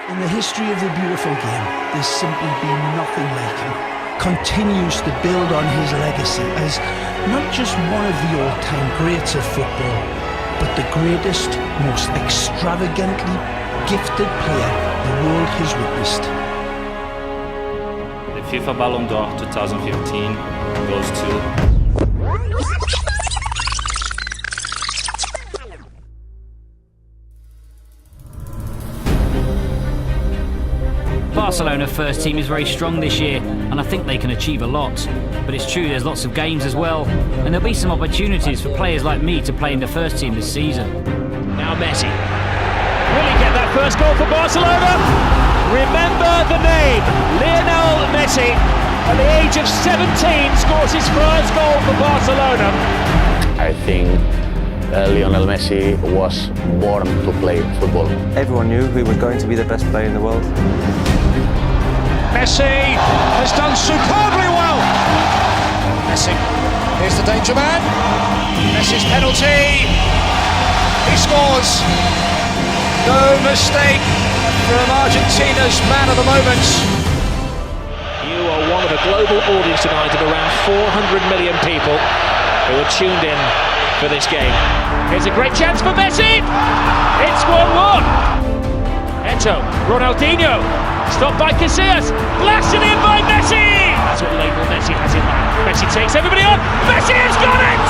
In the history of the beautiful game, there's simply been nothing like him. Continues to build on his legacy as not just one of the all-time greats of football, but the greatest, most extravagantly gifted player the world has witnessed. The FIFA Ballon d'Or 2015 goes to... Barcelona first team is very strong this year, and I think they can achieve a lot. But it's true there's lots of games as well, and there'll be some opportunities for players like me to play in the first team this season. Now Messi. Will he get that first goal for Barcelona? Remember the name, Lionel Messi. At the age of 17 scores his first goal for Barcelona. I think Lionel Messi was born to play football. Everyone knew he was going to be the best player in the world. Messi has done superbly well. Messi, here's the danger man. Messi's penalty. He scores. No mistake from Argentina's man of the moment. You are one of a global audience tonight of around 400 million people who are tuned in for this game. Here's a great chance for Messi. It's 1-1. Eto, Ronaldinho, stopped by Casillas, blasted in by Messi. That's what Lionel Messi has in mind. Messi takes everybody on. Messi has got it.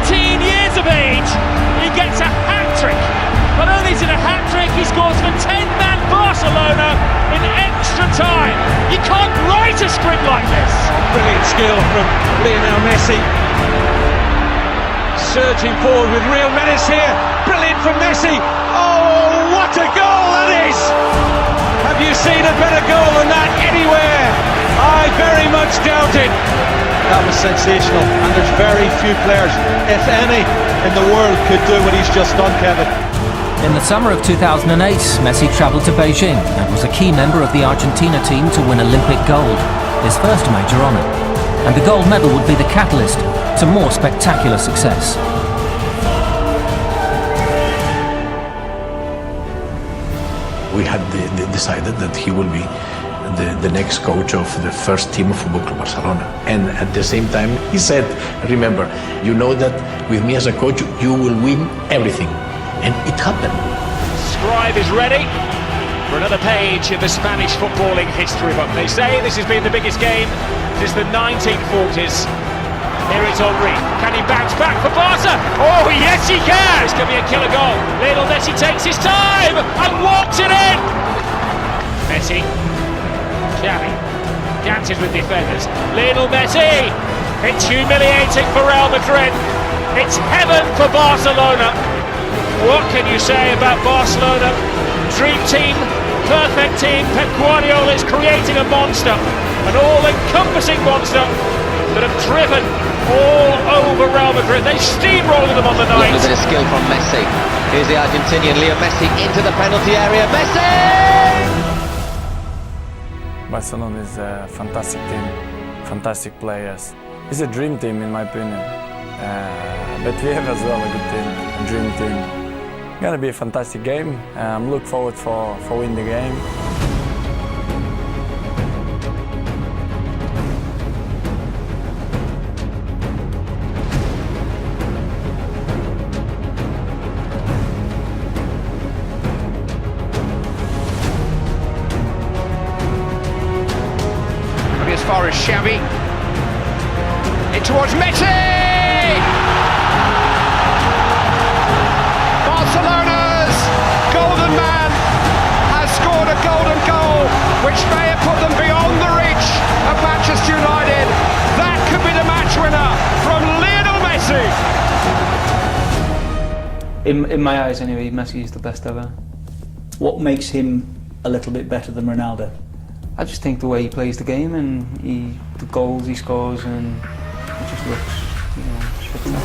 19 years of age, he gets a hat trick. Not only is it a hat trick, he scores for 10-man Barcelona in extra time. You can't write a script like this. Brilliant skill from Lionel Messi. Surging forward with real menace here. Brilliant from Messi. Oh, what a goal that is! Have you seen a better goal than that anywhere? I very much doubt it. That was sensational, and there's very few players, if any, in the world could do what he's just done, Kevin. In the summer of 2008, Messi travelled to Beijing and was a key member of the Argentina team to win Olympic gold, his first major honour. And the gold medal would be the catalyst to more spectacular success. We had decided that he will be the next coach of the first team of Football Club Barcelona. And at the same time, he said, remember, you know that with me as a coach, you will win everything. And it happened. Scribe is ready for another page in the Spanish footballing history book. They say this has been the biggest game since the 1940s. Here it's Henry. Can he bounce back for Barca? Oh, yes he can! This could be a killer goal. Lionel Messi takes his time and walks it in! Messi. Xavi. Dances with defenders. Lionel Messi! It's humiliating for Real Madrid. It's heaven for Barcelona. What can you say about Barcelona? Dream team, perfect team. Pep Guardiola is creating a monster. An all-encompassing monster that have driven all over Real Madrid. They steamrolled them on the night. A bit of skill from Messi. Here's the Argentinian Leo Messi into the penalty area. Messi! Barcelona is a fantastic team, fantastic players. It's a dream team in my opinion. But we have as well a good team, a dream team. It's gonna be a fantastic game. I'm looking forward for winning the game. As far as Xavi, in towards Messi! Barcelona's golden man has scored a golden goal, which may have put them beyond the reach of Manchester United. That could be the match winner from Lionel Messi. In my eyes anyway, Messi is the best ever. What makes him a little bit better than Ronaldo? I just think the way he plays the game and the goals he scores, and it just looks, spectacular.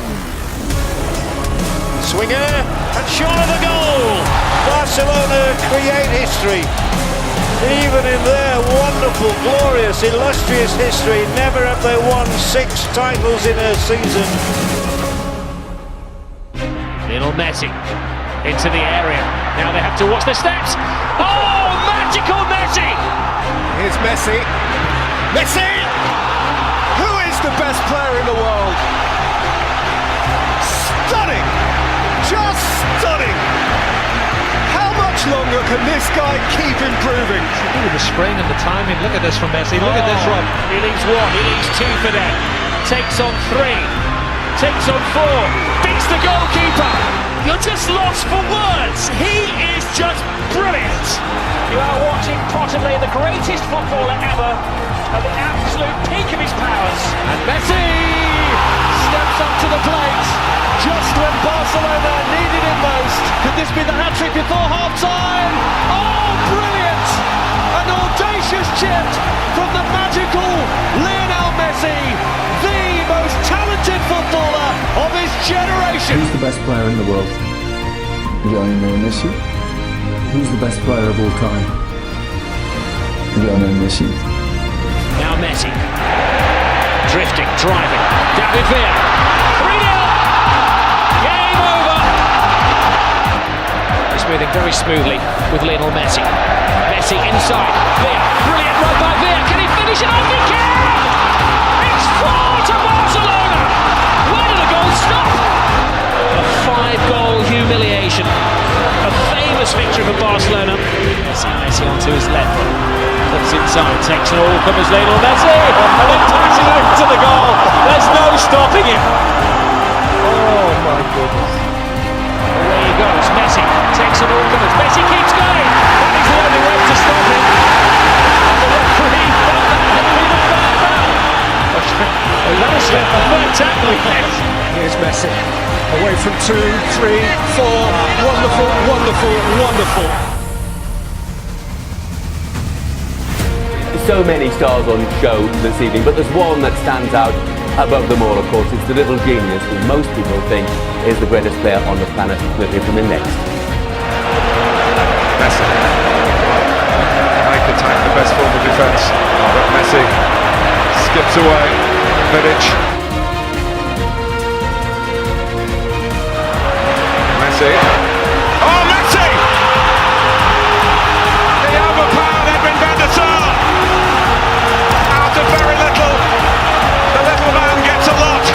Swinger and shot of the goal. Barcelona create history. Even in their wonderful, glorious, illustrious history, never have they won 6 titles in a season. Lionel Messi into the area. Now they have to watch their steps. Oh, magical Messi! Here's Messi. Messi! Who is the best player in the world? Stunning! Just stunning! How much longer can this guy keep improving? Look at the spring and the timing. Look at this from Messi. Look at this, Rob. He leaves one, he leaves two for them. Takes on three. Takes on four. Beats the goalkeeper. You're just lost for words. He is just brilliant. You are watching possibly the greatest footballer ever at the absolute peak of his powers. And Messi steps up to the plate just when Barcelona needed him most. Could this be the hat-trick before half-time? Oh, brilliant! An audacious chip from the magical Lionel Messi, the most talented footballer of his generation. Who's the best player in the world? Lionel Messi. Who's the best player of all time? Lionel Messi. Now Messi. Drifting, driving. David Villa. 3-0. Game over. He's moving very smoothly with Lionel Messi. Messi inside. Villa. Brilliant run by Villa. Can he finish it off? He can! It's 4 to Barcelona. Where did the goal stop? A 5-goal humiliation. A famous victory for Barcelona. Messi onto his left. Looks inside, takes an all-comers Lionel Messi, and then passes it over to the goal. There's no stopping him. Oh my goodness. Away he goes, Messi takes an all-comers. Messi keeps going. That is the only way to stop him. And the referee felt that had been a bad foul. That was a fair tackle, yes. Here's Messi. Away from 2, 3, 4. Wonderful, wonderful, wonderful. So many stars on show this evening, but there's one that stands out above them all, of course. It's the little genius who most people think is the greatest player on the planet. We'll hear from him next. Messi. Make attack the best form of defence. But Messi skips away. Vidic. Messi. Oh, Messi! The overpowered Edwin van der Sar. Out of very little. The little man gets a lot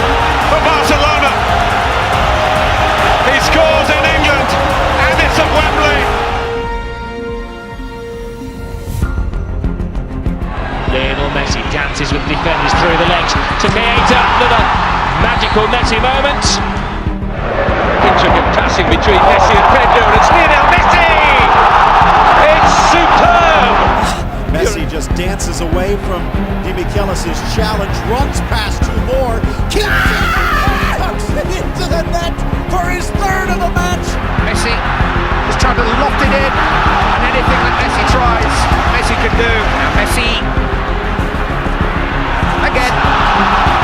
for Barcelona. He scores in England and it's at Wembley. Lionel Messi dances with defenders through the legs to create another magical Messi moment. Intricate passing between Messi and Pedro, and it's Lionel Messi! It's superb! Messi just dances away from Demichelis' challenge, runs past two more, keeps it, tucks it into the net for his third of the match. Messi is trying to loft it in, and anything that Messi tries, Messi can do. Now Messi, again,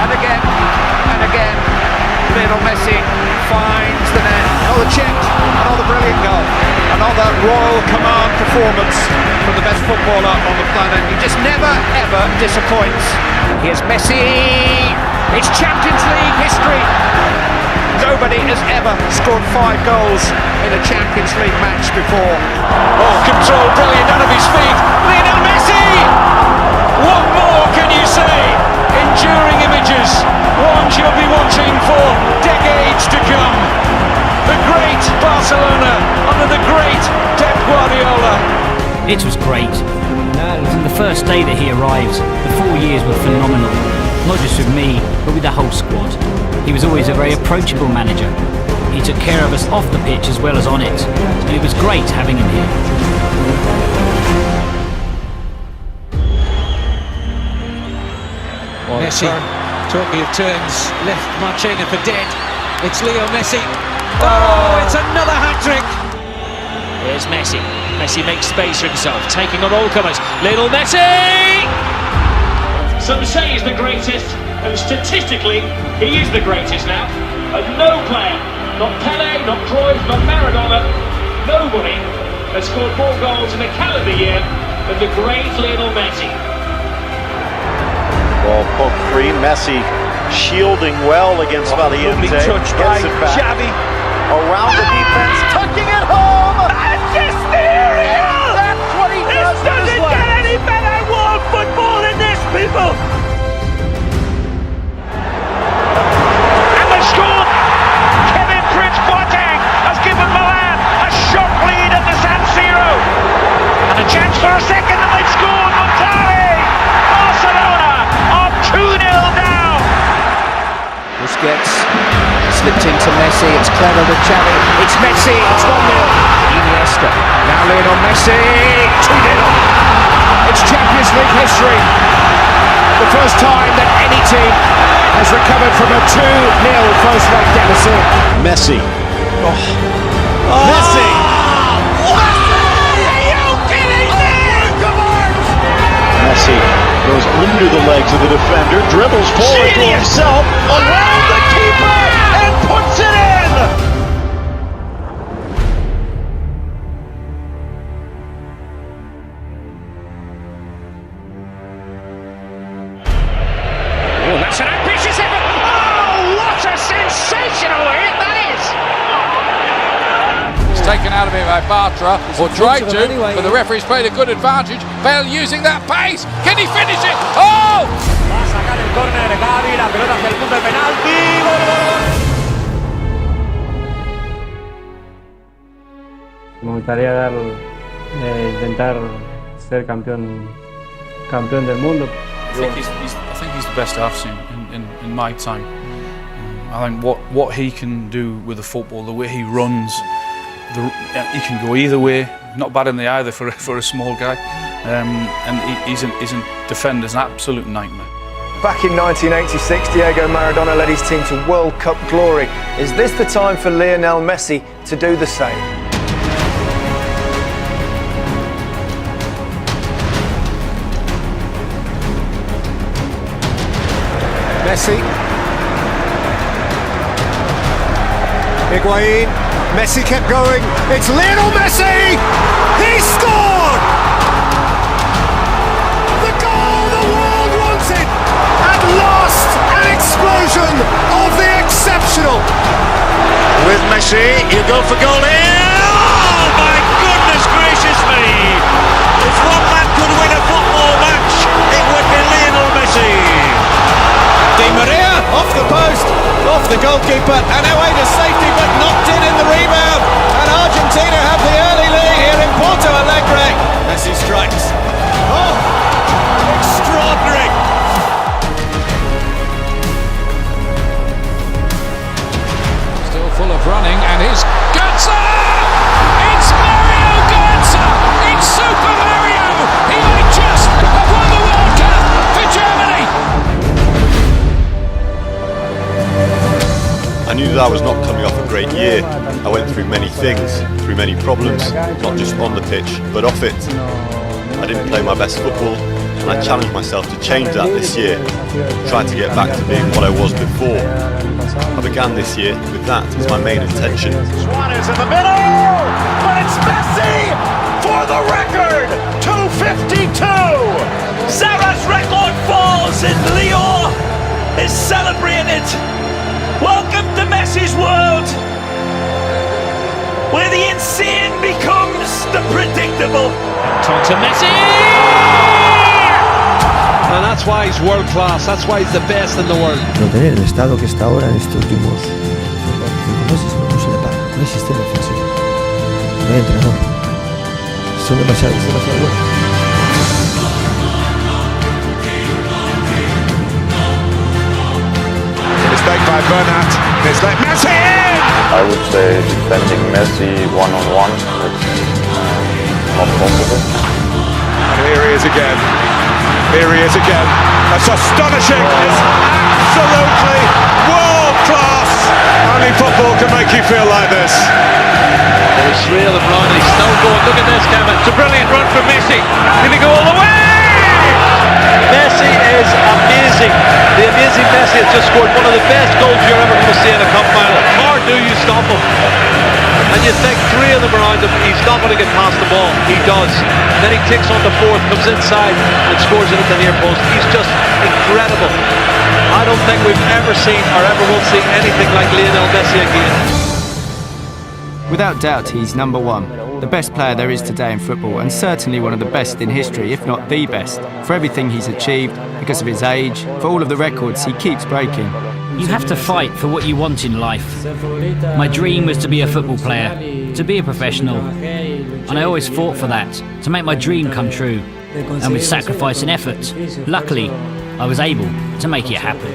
and again, and again. Lionel Messi finds the net. Another chip, another brilliant goal, another Royal Command performance from the best footballer on the planet. He just never ever disappoints. Here's Messi. It's Champions League history. Nobody has ever scored 5 goals in a Champions League match before. Oh, control, brilliant out of his feet. Lionel Messi! What more can you say? Enduring images, ones you'll be watching for decades to come. The great Barcelona under the great Pep Guardiola. It was great. From the first day that he arrived, the 4 years were phenomenal. Not just with me, but with the whole squad. He was always a very approachable manager. He took care of us off the pitch as well as on it. And it was great having him here. Messi, talking of turns, left Marchena for dead. It's Leo Messi. Oh, it's another hat-trick. Here's Messi. Messi makes space for himself, taking on all comers. Lionel Messi! Some say he's the greatest, and statistically, he is the greatest now. And no player, not Pele, not Cruyff, not Maradona, nobody has scored more goals in a calendar year than the great Lionel Messi. Ball poked free. Messi shielding well against Valiente. Touched by Xavi. Around the defense, tucking it home. Magisterial! That's what he does. for a second and they've scored. Montari! Barcelona are 2-0 down. Busquets slipped into Messi. It's clever with Xavi. It's Messi. It's 1-0. Iniesta. Now Lionel Messi. 2-0. It's Champions League history. The first time that any team has recovered from a 2-0 first leg deficit. Messi. Messi! Messi goes under the legs of the defender, dribbles forward to himself, around the keeper, and puts it in! Oh, that's an ambitious effort! Oh, what a sensational hit that is! It's taken out of it by Bartra, or tried to, but the referee's played a good advantage. Bale using that pace. Can he finish it? Oh! Va a sacar el córner de Gavi, la pelota hacia el punto de penalti. ¡Gol, gol, gol! Me gustaría intentar ser campeón del mundo. I think he's the best I've seen in my time. I think what he can do with the football, the way he runs, he can go either way. Not bad in the eye for a small guy, and he's a defender's an absolute nightmare. Back in 1986, Diego Maradona led his team to World Cup glory. Is this the time for Lionel Messi to do the same? Messi. Higuain. Messi kept going. It's Lionel Messi! He scored! The goal the world wanted! At last, an explosion of the exceptional! With Messi, you go for goal here! Oh my goodness gracious me! If one man could win a football match, it would be Lionel Messi! Di Maria off the post, off the goalkeeper, and away to safety, but knocked in the rebound. And Argentina have the early lead here in Porto Alegre. Messi strikes. Oh, extraordinary! Still full of running, and here's Götze! It's Mario Götze! It's Super Mario! He might just have won the World Cup for Germany! I knew that I was not coming off a great year. I went through many things, through many problems, not just on the pitch, but off it. I didn't play my best football, and I challenged myself to change that this year, trying to get back to being what I was before. I began this year with that as my main intention. Suarez in the middle, but it's Messi for the record, 252. Sarah's record falls and Lyon is celebrating it. Welcome to Messi's world, where the insane becomes the predictable. On to Messi! And that's why he's world class, that's why he's the best in the world. No tener el estado que está ahora en estos últimos 5 meses no se le paga, no hay sistema ofensivo, no hay entrenador, son demasiado buenos. Mistake by Bernat. It's let Messi in! I would say defending Messi one-on-one, it's not possible. And here he is again. Here he is again. That's astonishing. It's absolutely world class. Only football can make you feel like this. It's real and blind. He's still going. Look at this, Kevin. It's a brilliant run from Messi. Did he go all the way? Messi is amazing. The amazing Messi has just scored one of the best goals you're ever going to see in a cup final. How do you stop him? And you think three of them around him, he's not going to get past the ball. He does. Then he takes on the fourth, comes inside and scores it at the near post. He's just incredible. I don't think we've ever seen or ever will see anything like Lionel Messi again. Without doubt, he's number one. The best player there is today in football, and certainly one of the best in history, if not the best, for everything he's achieved, because of his age, for all of the records he keeps breaking. You have to fight for what you want in life. My dream was to be a football player, to be a professional, and I always fought for that, to make my dream come true. And with sacrifice and effort, luckily, I was able to make it happen.